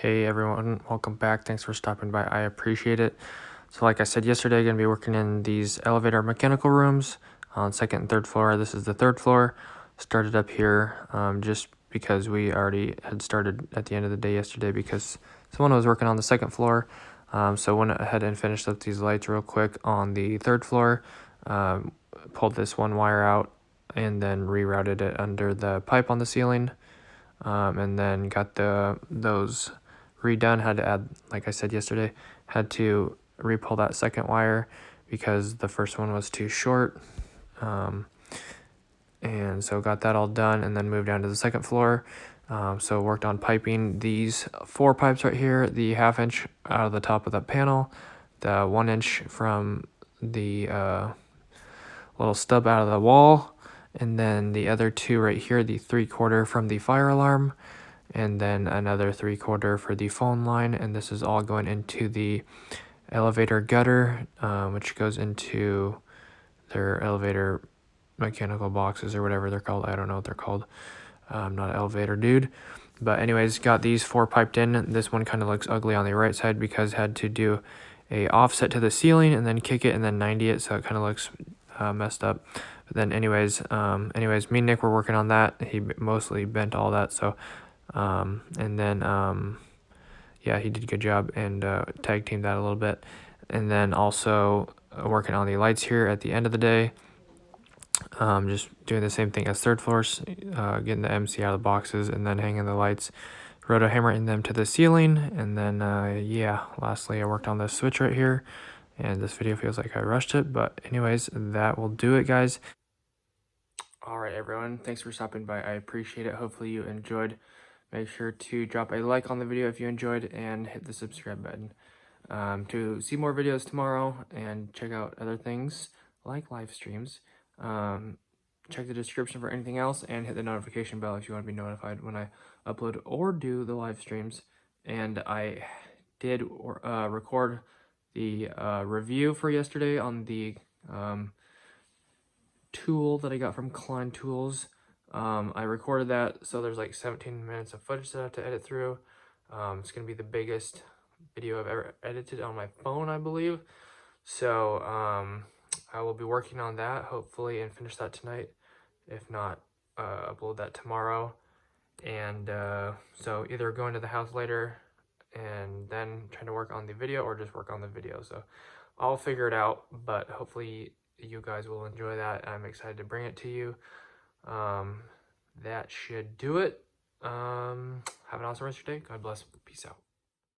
Hey everyone, welcome back. Thanks for stopping by. I appreciate it. So like I said yesterday, going to be working in these elevator mechanical rooms on second and third floor. This is the third floor. Started up here just because we already had started at the end of the day yesterday because someone was working on the second floor. So went ahead and finished up these lights real quick on the third floor. Pulled this one wire out and then rerouted it under the pipe on the ceiling. And then got those redone. Had to add, like I said yesterday, had to repull that second wire because the first one was too short. And so got that all done and then moved down to the second floor. So worked on piping these 4 pipes right here, the 1/2 inch out of the top of the panel, the 1 inch from the little stub out of the wall, and then the other 2 right here, the 3/4 from the fire alarm, and then another 3/4 for the phone line. And this is all going into the elevator gutter, which goes into their elevator mechanical boxes or whatever they're called. I don't know what they're called. I'm not an elevator dude. But anyways, got these 4 piped in. This one kind of looks ugly on the right side because had to do a offset to the ceiling and then kick it and then 90 it, so it kind of looks messed up. But then anyways, me and Nick were working on that. He mostly bent all that, so and then yeah, he did a good job and tag teamed that a little bit. And then also working on the lights here at the end of the day. Just doing the same thing as third floors, getting the MC out of the boxes and then hanging the lights, roto hammering them to the ceiling. And then yeah, lastly I worked on this switch right here, and this video feels like I rushed it, but anyways, that will do it, guys. All right, everyone, thanks for stopping by. I appreciate it. Hopefully you enjoyed. Make sure to drop a like on the video if you enjoyed and hit the subscribe button to see more videos tomorrow and check out other things like live streams. Check the description for anything else and hit the notification bell if you want to be notified when I upload or do the live streams. And I did record the review for yesterday on the tool that I got from Klein Tools. I recorded that, so there's like 17 minutes of footage that I have to edit through. It's gonna be the biggest video I've ever edited on my phone, I believe. So I will be working on that hopefully and finish that tonight. If not, upload that tomorrow. And so either going to the house later and then trying to work on the video, or just work on the video. So I'll figure it out, but hopefully you guys will enjoy that. I'm excited to bring it to you. That should do it. Have an awesome rest of your day. God bless. Peace out.